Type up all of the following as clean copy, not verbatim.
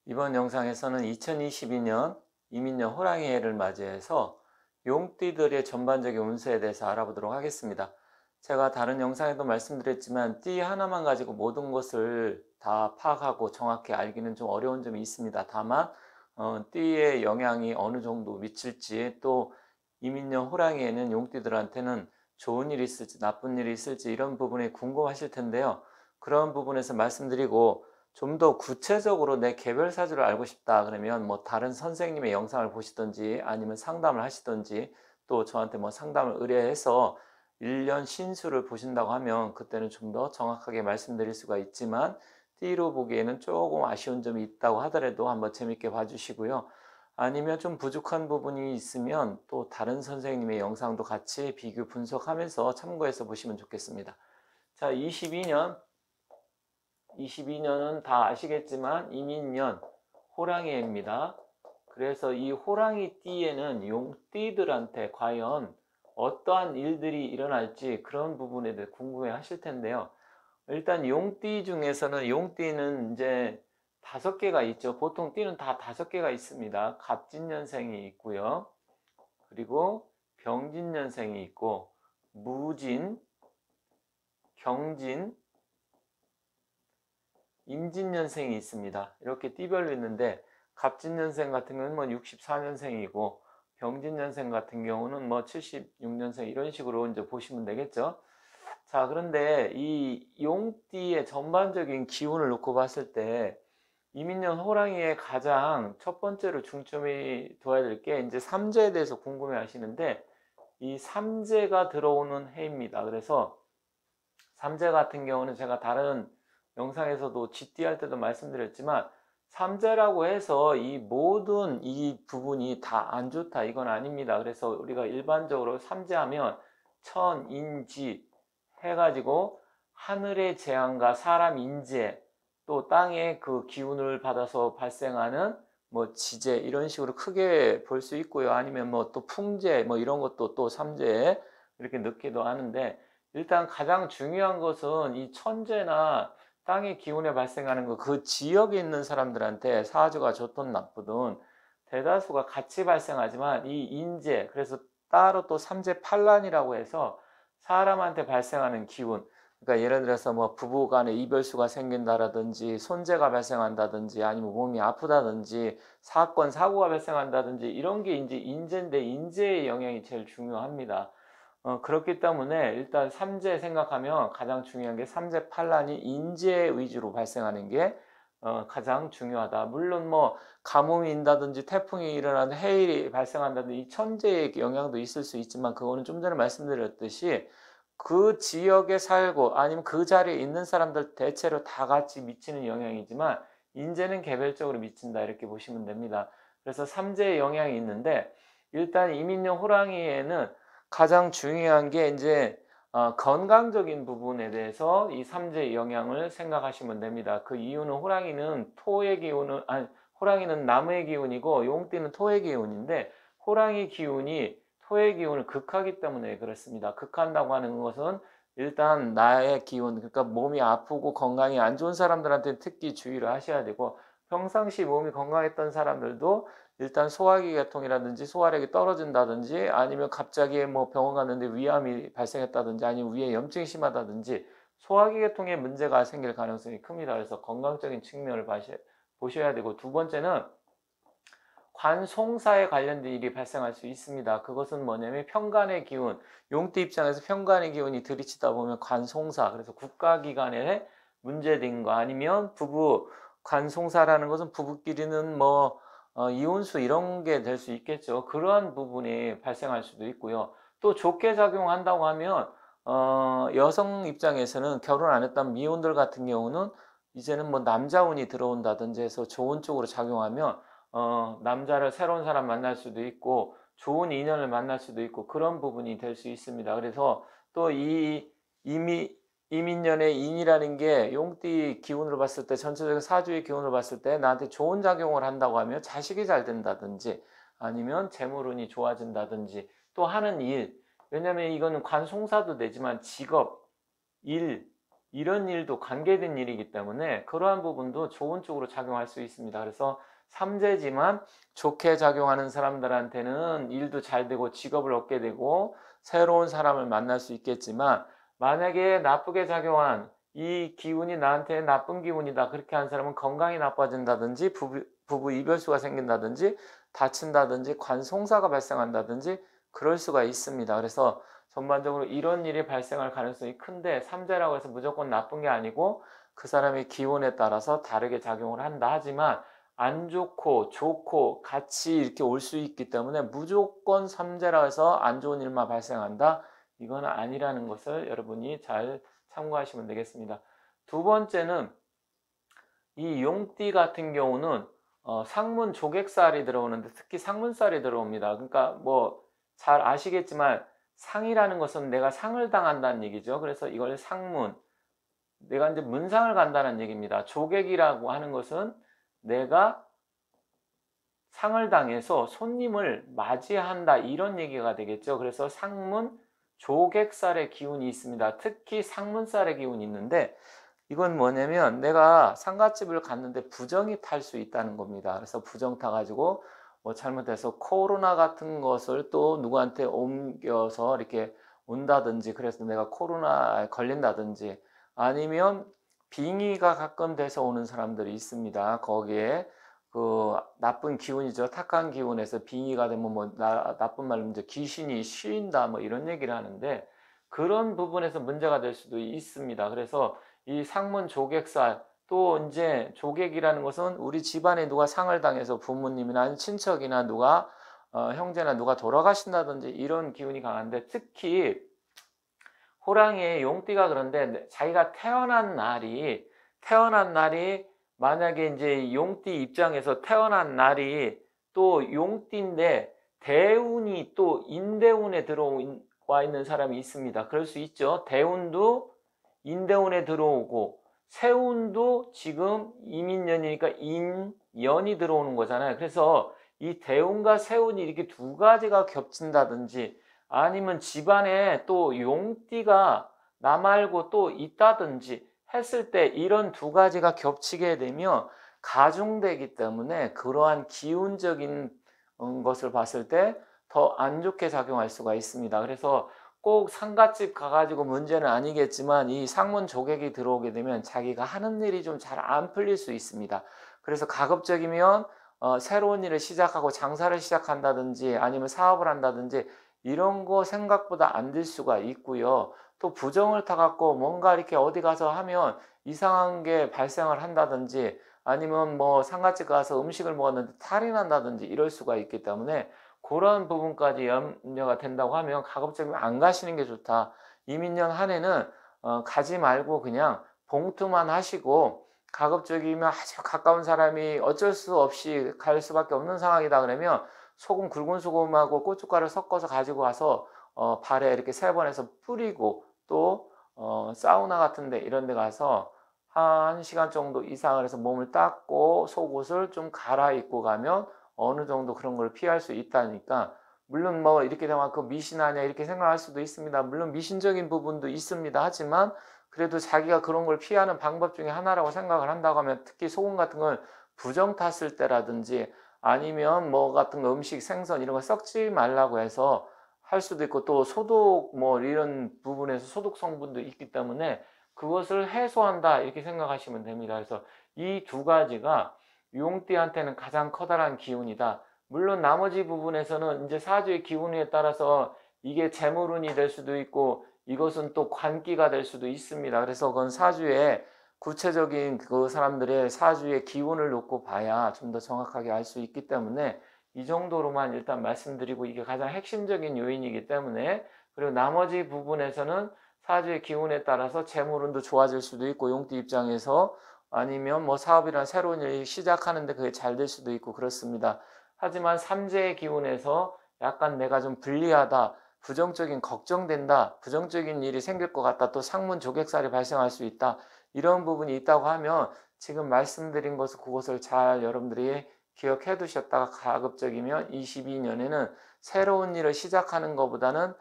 이번 영상에서는 2022년 이민년 호랑이 해를 맞이해서 용띠들의 전반적인 운세에 대해서 알아보도록 하겠습니다. 제가 다른 영상에도 말씀드렸지만 띠 하나만 가지고 모든 것을 다 파악하고 정확히 알기는 좀 어려운 점이 있습니다. 다만 띠의 영향이 어느 정도 미칠지, 또 이민년 호랑이에는 용띠들한테는 좋은 일이 있을지 나쁜 일이 있을지 이런 부분이 궁금하실 텐데요. 그런 부분에서 말씀드리고, 좀 더 구체적으로 내 개별 사주를 알고 싶다 그러면 뭐 다른 선생님의 영상을 보시든지 아니면 상담을 하시든지, 또 저한테 뭐 상담을 의뢰해서 1년 신수를 보신다고 하면 그때는 좀 더 정확하게 말씀드릴 수가 있지만, 띠로 보기에는 조금 아쉬운 점이 있다고 하더라도 한번 재밌게 봐주시고요. 아니면 좀 부족한 부분이 있으면 또 다른 선생님의 영상도 같이 비교 분석하면서 참고해서 보시면 좋겠습니다. 자, 22년은 다 아시겠지만 이민년 호랑이입니다. 그래서 이 호랑이 띠에는 용띠들한테 과연 어떠한 일들이 일어날지 그런 부분에 대해 궁금해 하실 텐데요. 일단 용띠 중에서는 용띠는 이제 5개가 있죠. 보통 띠는 다 5개가 있습니다. 갑진년생이 있고요. 그리고 병진년생이 있고, 무진, 경진, 임진년생이 있습니다. 이렇게 띠별로 있는데, 갑진년생 같은 경우는 뭐 64년생이고 병진년생 같은 경우는 뭐 76년생 이런 식으로 이제 보시면 되겠죠. 자, 그런데 이 용띠의 전반적인 기운을 놓고 봤을 때 이민년 호랑이의 가장 첫 번째로 중점이 둬야 될 게 이제 삼재에 대해서 궁금해 하시는데, 이 삼재가 들어오는 해입니다. 그래서 삼재 같은 경우는 제가 다른 영상에서도 GT 할 때도 말씀드렸지만, 삼재라고 해서 이 모든 이 부분이 다 안 좋다 이건 아닙니다. 그래서 우리가 일반적으로 삼재하면 천인지 해가지고 하늘의 재앙과 사람 인재, 또 땅의 그 기운을 받아서 발생하는 뭐 지재 이런 식으로 크게 볼 수 있고요. 아니면 뭐 또 풍재 뭐 이런 것도 또 삼재 이렇게 넣기도 하는데, 일단 가장 중요한 것은 이 천재나 땅의 기운에 발생하는 그 지역에 있는 사람들한테 사주가 좋든 나쁘든 대다수가 같이 발생하지만, 이 인재, 그래서 따로 또 삼재팔란이라고 해서 사람한테 발생하는 기운, 그러니까 예를 들어서 뭐 부부 간에 이별수가 생긴다라든지, 손재가 발생한다든지, 아니면 몸이 아프다든지, 사건 사고가 발생한다든지, 이런 게 이제 인재인데, 인재의 영향이 제일 중요합니다. 그렇기 때문에 일단 삼재 생각하면 가장 중요한 게 삼재팔란이 인재 위주로 발생하는 게 가장 중요하다. 물론 뭐 가뭄이 인다든지 태풍이 일어나는 해일이 발생한다든지 이 천재의 영향도 있을 수 있지만, 그거는 좀 전에 말씀드렸듯이 그 지역에 살고 아니면 그 자리에 있는 사람들 대체로 다 같이 미치는 영향이지만, 인재는 개별적으로 미친다 이렇게 보시면 됩니다. 그래서 삼재의 영향이 있는데, 일단 이민년 호랑이에는 가장 중요한 게 이제 건강적인 부분에 대해서 이 삼재의 영향을 생각하시면 됩니다. 그 이유는 호랑이는 토의 기운은, 아니, 호랑이는 나무의 기운이고 용띠는 토의 기운인데, 호랑이 기운이 토의 기운을 극하기 때문에 그렇습니다. 극한다고 하는 것은 일단 나의 기운, 그러니까 몸이 아프고 건강이 안 좋은 사람들한테 특히 주의를 하셔야 되고, 평상시 몸이 건강했던 사람들도 일단 소화기 계통이라든지 소화력이 떨어진다든지, 아니면 갑자기 뭐 병원 갔는데 위암이 발생했다든지, 아니면 위에 염증이 심하다든지 소화기 계통에 문제가 생길 가능성이 큽니다. 그래서 건강적인 측면을 보셔야 되고, 두 번째는 관송사에 관련된 일이 발생할 수 있습니다. 그것은 뭐냐면 편간의 기운, 용띠 입장에서 편간의 기운이 들이치다 보면 관송사, 그래서 국가기관에 문제된 거, 아니면 부부 관송사라는 것은 부부끼리는 뭐 이혼수 이런 게 될 수 있겠죠. 그러한 부분이 발생할 수도 있고요. 또 좋게 작용한다고 하면 여성 입장에서는 결혼 안 했던 미혼들 같은 경우는 이제는 뭐 남자운이 들어온다든지 해서 좋은 쪽으로 작용하면 남자를 새로운 사람 만날 수도 있고 좋은 인연을 만날 수도 있고 그런 부분이 될 수 있습니다. 그래서 또 이 이민년의 인이라는 게 용띠 기운으로 봤을 때, 전체적인 사주의 기운으로 봤을 때 나한테 좋은 작용을 한다고 하면 자식이 잘 된다든지, 아니면 재물운이 좋아진다든지, 또 하는 일, 왜냐면 이거는 관송사도 되지만 직업, 일, 이런 일도 관계된 일이기 때문에 그러한 부분도 좋은 쪽으로 작용할 수 있습니다. 그래서 삼재지만 좋게 작용하는 사람들한테는 일도 잘 되고 직업을 얻게 되고 새로운 사람을 만날 수 있겠지만, 만약에 나쁘게 작용한 이 기운이 나한테 나쁜 기운이다, 그렇게 한 사람은 건강이 나빠진다든지 부부 이별수가 생긴다든지 다친다든지 관송사가 발생한다든지 그럴 수가 있습니다. 그래서 전반적으로 이런 일이 발생할 가능성이 큰데, 삼재라고 해서 무조건 나쁜 게 아니고 그 사람의 기운에 따라서 다르게 작용을 한다 하지만, 안 좋고 좋고 같이 이렇게 올 수 있기 때문에 무조건 삼재라 해서 안 좋은 일만 발생한다, 이건 아니라는 것을 여러분이 잘 참고하시면 되겠습니다. 두 번째는 이 용띠 같은 경우는 상문 조객살이 들어오는데, 특히 상문살이 들어옵니다. 그러니까 뭐 잘 아시겠지만 상이라는 것은 내가 상을 당한다는 얘기죠. 그래서 이걸 상문, 내가 이제 문상을 간다는 얘기입니다. 조객이라고 하는 것은 내가 상을 당해서 손님을 맞이한다, 이런 얘기가 되겠죠. 그래서 상문 조객살의 기운이 있습니다. 특히 상문살의 기운이 있는데, 이건 뭐냐면 내가 상갓집을 갔는데 부정이 탈 수 있다는 겁니다. 그래서 부정 타가지고 뭐 잘못해서 코로나 같은 것을 또 누구한테 옮겨서 이렇게 온다든지, 그래서 내가 코로나에 걸린다든지, 아니면 빙의가 가끔 돼서 오는 사람들이 있습니다. 거기에 그 나쁜 기운이죠. 탁한 기운에서 빙의가 되면 뭐 나쁜 말로 이제 귀신이 쉰다 뭐 이런 얘기를 하는데, 그런 부분에서 문제가 될 수도 있습니다. 그래서 이 상문 조객살, 또 이제 조객이라는 것은 우리 집안에 누가 상을 당해서 부모님이나 친척이나 누가 형제나 누가 돌아가신다든지 이런 기운이 강한데, 특히 호랑이의 용띠가 그런데 자기가 태어난 날이 만약에 이제 용띠 입장에서 태어난 날이 또 용띠인데 대운이 또 인대운에 들어와 있는 사람이 있습니다. 그럴 수 있죠. 대운도 인대운에 들어오고 세운도 지금 이민년이니까 인연이 들어오는 거잖아요. 그래서 이 대운과 세운이 이렇게 두 가지가 겹친다든지, 아니면 집안에 또 용띠가 나 말고 또 있다든지 했을 때, 이런 두 가지가 겹치게 되면 가중되기 때문에 그러한 기운적인 것을 봤을 때 더 안 좋게 작용할 수가 있습니다. 그래서 꼭 상갓집 가가지고 문제는 아니겠지만 이 상문 조객이 들어오게 되면 자기가 하는 일이 좀 잘 안 풀릴 수 있습니다. 그래서 가급적이면 새로운 일을 시작하고 장사를 시작한다든지 아니면 사업을 한다든지 이런 거 생각보다 안 될 수가 있고요. 또 부정을 타갖고 뭔가 이렇게 어디 가서 하면 이상한 게 발생을 한다든지, 아니면 뭐 상갓집 가서 음식을 먹었는데 탈이 난다든지 이럴 수가 있기 때문에, 그런 부분까지 염려가 된다고 하면 가급적이면 안 가시는 게 좋다. 이민년 한 해는 가지 말고 그냥 봉투만 하시고, 가급적이면 아주 가까운 사람이 어쩔 수 없이 갈 수밖에 없는 상황이다 그러면 소금, 굵은 소금하고 고춧가루 섞어서 가지고 와서 발에 이렇게 3번 해서 뿌리고, 또 사우나 같은 데 이런 데 가서 1시간 정도 이상을 해서 몸을 닦고 속옷을 좀 갈아입고 가면 어느 정도 그런 걸 피할 수 있다니까. 물론 뭐 이렇게 되면 그 미신하냐 이렇게 생각할 수도 있습니다. 물론 미신적인 부분도 있습니다. 하지만 그래도 자기가 그런 걸 피하는 방법 중에 하나라고 생각을 한다고 하면, 특히 소금 같은 걸 부정 탔을 때라든지 아니면 뭐 같은 거 음식, 생선 이런 거 썩지 말라고 해서 할 수도 있고, 또 소독 뭐 이런 부분에서 소독 성분도 있기 때문에 그것을 해소한다, 이렇게 생각하시면 됩니다. 그래서 이 두 가지가 용띠한테는 가장 커다란 기운이다. 물론 나머지 부분에서는 이제 사주의 기운에 따라서 이게 재물운이 될 수도 있고 이것은 또 관기가 될 수도 있습니다. 그래서 그건 사주의 구체적인 그 사람들의 사주의 기운을 놓고 봐야 좀 더 정확하게 알 수 있기 때문에 이 정도로만 일단 말씀드리고, 이게 가장 핵심적인 요인이기 때문에, 그리고 나머지 부분에서는 사주의 기운에 따라서 재물운도 좋아질 수도 있고, 용띠 입장에서 아니면 뭐 사업이란 새로운 일 시작하는데 그게 잘 될 수도 있고 그렇습니다. 하지만 삼재의 기운에서 약간 내가 좀 불리하다, 부정적인 걱정된다, 부정적인 일이 생길 것 같다, 또 상문 조객살이 발생할 수 있다, 이런 부분이 있다고 하면 지금 말씀드린 것을 그것을 잘 여러분들이 기억해 두셨다가 가급적이면 22년에는 새로운 일을 시작하는 것보다는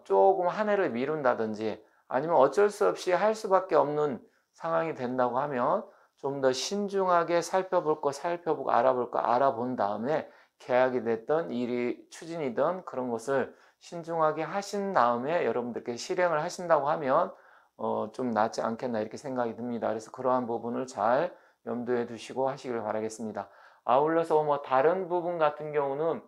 조금 한 해를 미룬다든지 아니면 어쩔 수 없이 할 수밖에 없는 상황이 된다고 하면 좀 더 신중하게 살펴볼 거 살펴보고 알아볼 거 알아본 다음에 계약이 됐던 일이 추진이든 그런 것을 신중하게 하신 다음에 여러분들께 실행을 하신다고 하면 좀 낫지 않겠나 이렇게 생각이 듭니다. 그래서 그러한 부분을 잘 염두에 두시고 하시길 바라겠습니다. 아울러서 뭐 다른 부분 같은 경우는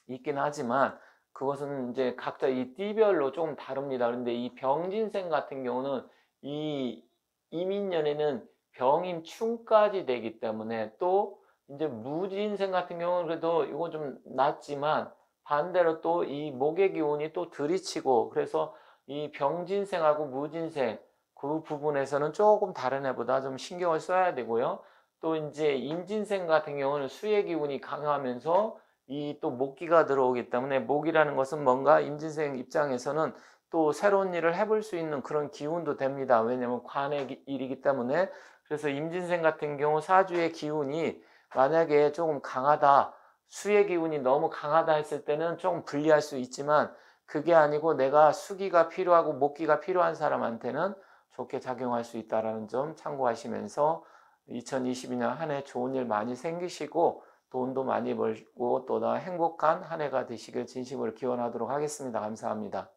있긴 하지만 그것은 이제 각자 이 띠별로 조금 다릅니다. 그런데 이 병진생 같은 경우는 이 이민년에는 병임충까지 되기 때문에 또 이제 무진생 같은 경우는 그래도 이건 좀 낫지만 반대로 또 이 목의 기운이 또 들이치고 그래서 이 병진생하고 무진생 그 부분에서는 조금 다른 애보다 좀 신경을 써야 되고요. 또 이제 임진생 같은 경우는 수의 기운이 강하면서 이 또 목기가 들어오기 때문에 목이라는 것은 뭔가 임진생 입장에서는 또 새로운 일을 해볼 수 있는 그런 기운도 됩니다. 왜냐하면 관의 일이기 때문에. 그래서 임진생 같은 경우 사주의 기운이 만약에 조금 강하다, 수의 기운이 너무 강하다 했을 때는 조금 불리할 수 있지만 그게 아니고 내가 수기가 필요하고 목기가 필요한 사람한테는 좋게 작용할 수 있다는 점 참고하시면서 2022년 한 해 좋은 일 많이 생기시고 돈도 많이 벌고 또 더 행복한 한 해가 되시길 진심으로 기원하도록 하겠습니다. 감사합니다.